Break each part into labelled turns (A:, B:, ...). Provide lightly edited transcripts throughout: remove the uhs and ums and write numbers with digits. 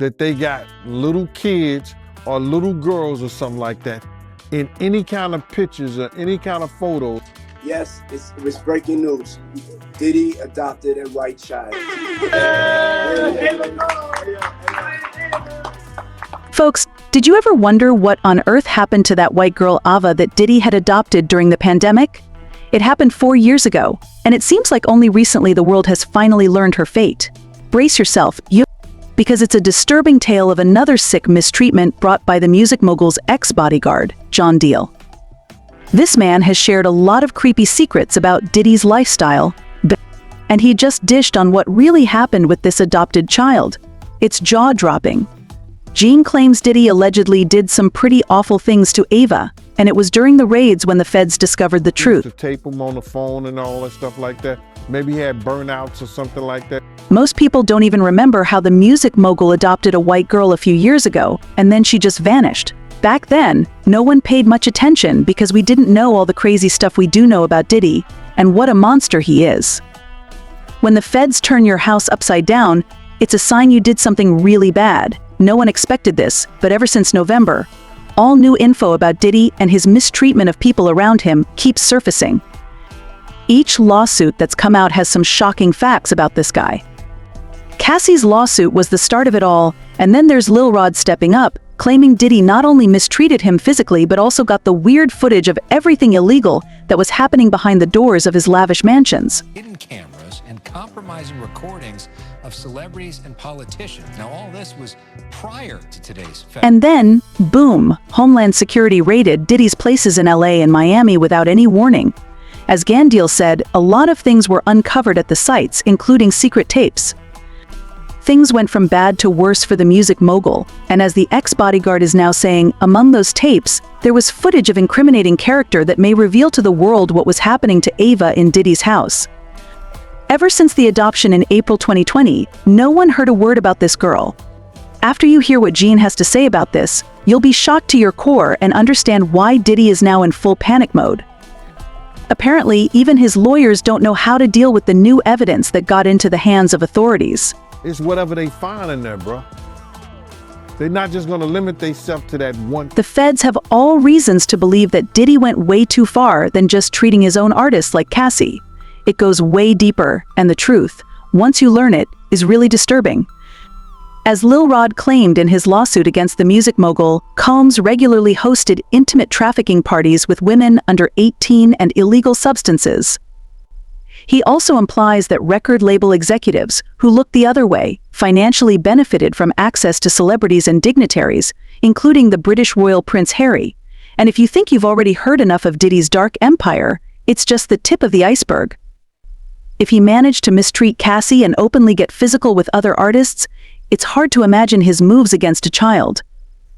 A: that they got little kids or little girls or something like that in any kind of pictures or any kind of photos.
B: Yes, it was breaking news. Diddy adopted a white child.
C: Folks, did you ever wonder what on earth happened to that white girl Ava that Diddy had adopted during the pandemic? It happened 4 years ago, and it seems like only recently the world has finally learned her fate. Brace yourself, because it's a disturbing tale of another sick mistreatment brought by the music mogul's ex-bodyguard, John Deal. This man has shared a lot of creepy secrets about Diddy's lifestyle, and he just dished on what really happened with this adopted child. It's jaw-dropping. Gene claims Diddy allegedly did some pretty awful things to Ava, and it was during the raids when the feds discovered the truth.
A: To tape him on the phone and all that stuff like that. Maybe he had burnouts or something like that.
C: Most people don't even remember how the music mogul adopted a white girl a few years ago, and then she just vanished. Back then, no one paid much attention because we didn't know all the crazy stuff we do know about Diddy, and what a monster he is. When the feds turn your house upside down, it's a sign you did something really bad. No one expected this, but ever since November, all new info about Diddy and his mistreatment of people around him keeps surfacing. Each lawsuit that's come out has some shocking facts about this guy. Cassie's lawsuit was the start of it all, and then there's Lil Rod stepping up, claiming Diddy not only mistreated him physically but also got the weird footage of everything illegal that was happening behind the doors of his lavish mansions.
D: Hidden cameras and compromising recordings of celebrities and politicians. Now all this was prior to today's fact.
C: And then, boom, Homeland Security raided Diddy's places in LA and Miami without any warning. As Gandil said, a lot of things were uncovered at the sites, including secret tapes. Things went from bad to worse for the music mogul, and as the ex-bodyguard is now saying, among those tapes, there was footage of incriminating character that may reveal to the world what was happening to Ava in Diddy's house. Ever since the adoption in April 2020, no one heard a word about this girl. After you hear what Gene has to say about this, you'll be shocked to your core and understand why Diddy is now in full panic mode. Apparently, even his lawyers don't know how to deal with the new evidence that got into the hands of authorities.
A: It's whatever they find in there, bro. They're not just gonna limit themselves to that one.
C: The feds have all reasons to believe that Diddy went way too far than just treating his own artists like Cassie. It goes way deeper, and the truth, once you learn it, is really disturbing. As Lil Rod claimed in his lawsuit against the music mogul, Combs regularly hosted intimate trafficking parties with women under 18 and illegal substances. He also implies that record label executives, who looked the other way, financially benefited from access to celebrities and dignitaries, including the British royal Prince Harry. And if you think you've already heard enough of Diddy's dark empire, it's just the tip of the iceberg. If he managed to mistreat Cassie and openly get physical with other artists, it's hard to imagine his moves against a child.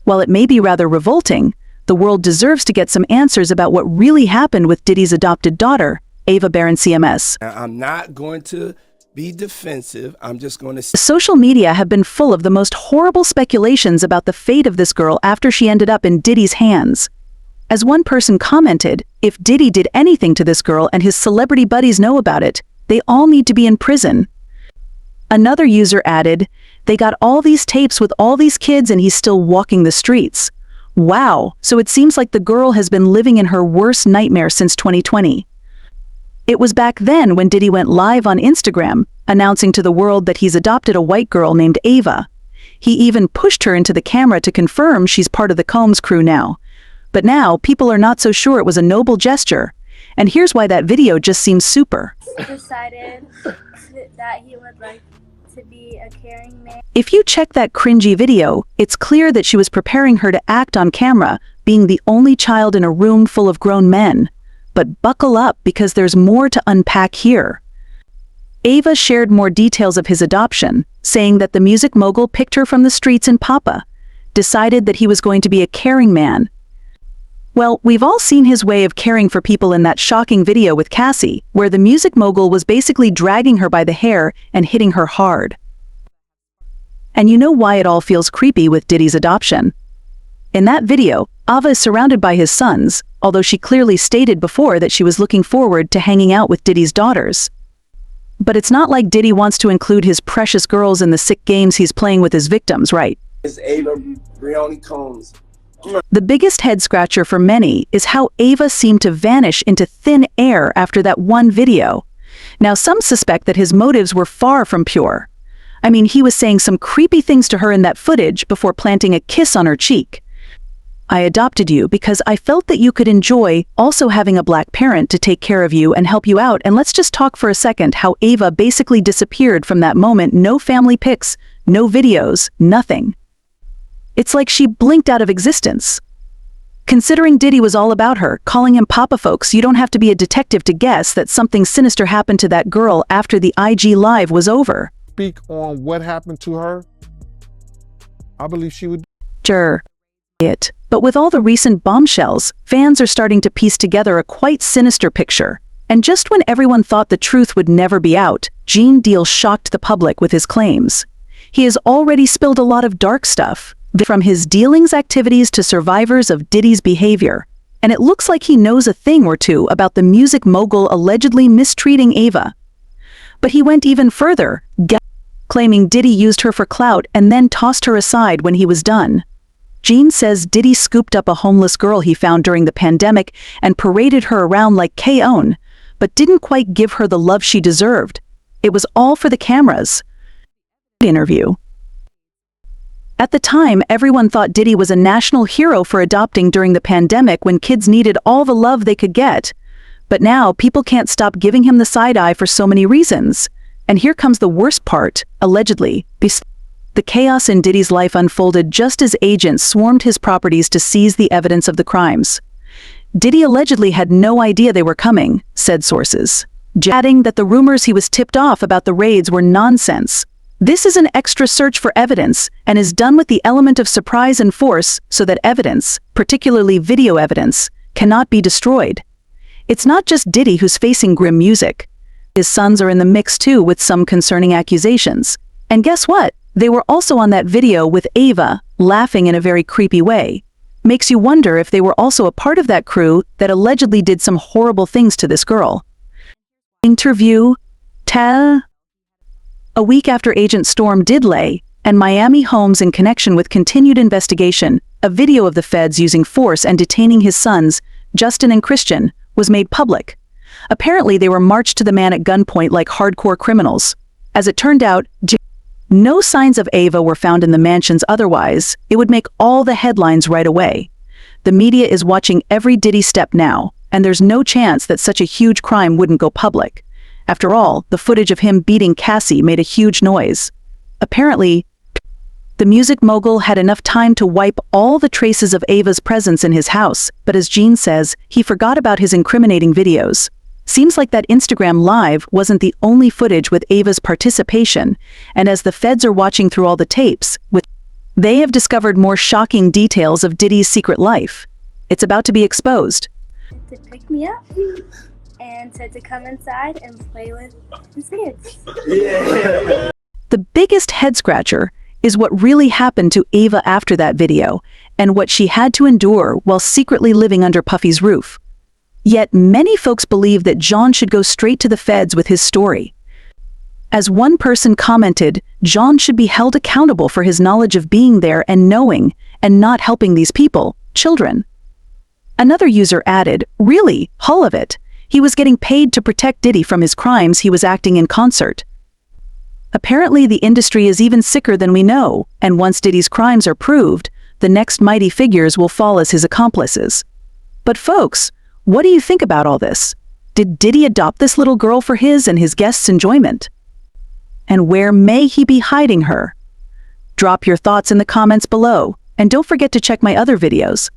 C: While it may be rather revolting, the world deserves to get some answers about what really happened with Diddy's adopted daughter, Ava Baron CMS.
B: I'm not going to be defensive. I'm just going to...
C: Social media have been full of the most horrible speculations about the fate of this girl after she ended up in Diddy's hands. As one person commented, if Diddy did anything to this girl and his celebrity buddies know about it, they all need to be in prison. Another user added, they got all these tapes with all these kids and he's still walking the streets. Wow, so it seems like the girl has been living in her worst nightmare since 2020. It was back then when Diddy went live on Instagram, announcing to the world that he's adopted a white girl named Ava. He even pushed her into the camera to confirm she's part of the Combs crew now. But now, people are not so sure it was a noble gesture. And here's why that video just seems super.
E: Decided that he would like to be a caring man.
C: If you check that cringy video, it's clear that she was preparing her to act on camera, being the only child in a room full of grown men. But buckle up because there's more to unpack here. Ava shared more details of his adoption, saying that the music mogul picked her from the streets in Papa, decided that he was going to be a caring man. Well, we've all seen his way of caring for people in that shocking video with Cassie, where the music mogul was basically dragging her by the hair and hitting her hard. And you know why it all feels creepy with Diddy's adoption. In that video, Ava is surrounded by his sons, although she clearly stated before that she was looking forward to hanging out with Diddy's daughters. But it's not like Diddy wants to include his precious girls in the sick games he's playing with his victims, right?
B: It's Ava Brioni Combs.
C: The biggest head-scratcher for many is how Ava seemed to vanish into thin air after that one video. Now, some suspect that his motives were far from pure. I mean, he was saying some creepy things to her in that footage before planting a kiss on her cheek. I adopted you because I felt that you could enjoy also having a black parent to take care of you and help you out. And let's just talk for a second how Ava basically disappeared from that moment. No family pics, no videos, nothing. It's like she blinked out of existence. Considering Diddy was all about her, calling him Papa folks, you don't have to be a detective to guess that something sinister happened to that girl after the IG Live was over.
A: Speak on what happened to her, I believe she would.
C: Sure, it. But with all the recent bombshells, fans are starting to piece together a quite sinister picture. And just when everyone thought the truth would never be out, Gene Deal shocked the public with his claims. He has already spilled a lot of dark stuff, from his dealings activities to survivors of Diddy's behavior. And it looks like he knows a thing or two about the music mogul allegedly mistreating Ava. But he went even further, claiming Diddy used her for clout and then tossed her aside when he was done. Gene says Diddy scooped up a homeless girl he found during the pandemic and paraded her around like K-On, but didn't quite give her the love she deserved. It was all for the cameras. Interview. At the time, everyone thought Diddy was a national hero for adopting during the pandemic when kids needed all the love they could get. But now, people can't stop giving him the side eye for so many reasons. And here comes the worst part, allegedly. The chaos in Diddy's life unfolded just as agents swarmed his properties to seize the evidence of the crimes. Diddy allegedly had no idea they were coming, said sources, adding that the rumors he was tipped off about the raids were nonsense. This is an extra search for evidence and is done with the element of surprise and force so that evidence, particularly video evidence, cannot be destroyed. It's not just Diddy who's facing grim music. His sons are in the mix too with some concerning accusations. And guess what? They were also on that video with Ava, laughing in a very creepy way. Makes you wonder if they were also a part of that crew that allegedly did some horrible things to this girl. Interview. A week after Agent Storm did lay, and Miami homes in connection with continued investigation, a video of the feds using force and detaining his sons, Justin and Christian, was made public. Apparently they were marched to the man at gunpoint like hardcore criminals. As it turned out, no signs of Ava were found in the mansions. Otherwise, it would make all the headlines right away. The media is watching every Diddy step now, and there's no chance that such a huge crime wouldn't go public. After all, the footage of him beating Cassie made a huge noise. Apparently, the music mogul had enough time to wipe all the traces of Ava's presence in his house, but as Gene says, he forgot about his incriminating videos. Seems like that Instagram Live wasn't the only footage with Ava's participation, and as the feds are watching through all the tapes, they have discovered more shocking details of Diddy's secret life. It's about to be exposed.
E: To pick me up and said to come inside and play with his kids.
B: Yeah.
C: The biggest head-scratcher is what really happened to Ava after that video, and what she had to endure while secretly living under Puffy's roof. Yet many folks believe that John should go straight to the feds with his story. As one person commented, John should be held accountable for his knowledge of being there and knowing, and not helping these people, children. Another user added, really, all of it. He was getting paid to protect Diddy from his crimes. He was acting in concert. Apparently the industry is even sicker than we know, and once Diddy's crimes are proved, the next mighty figures will fall as his accomplices. But folks, what do you think about all this? Did Diddy adopt this little girl for his and his guests' enjoyment? And where may he be hiding her? Drop your thoughts in the comments below, and don't forget to check my other videos.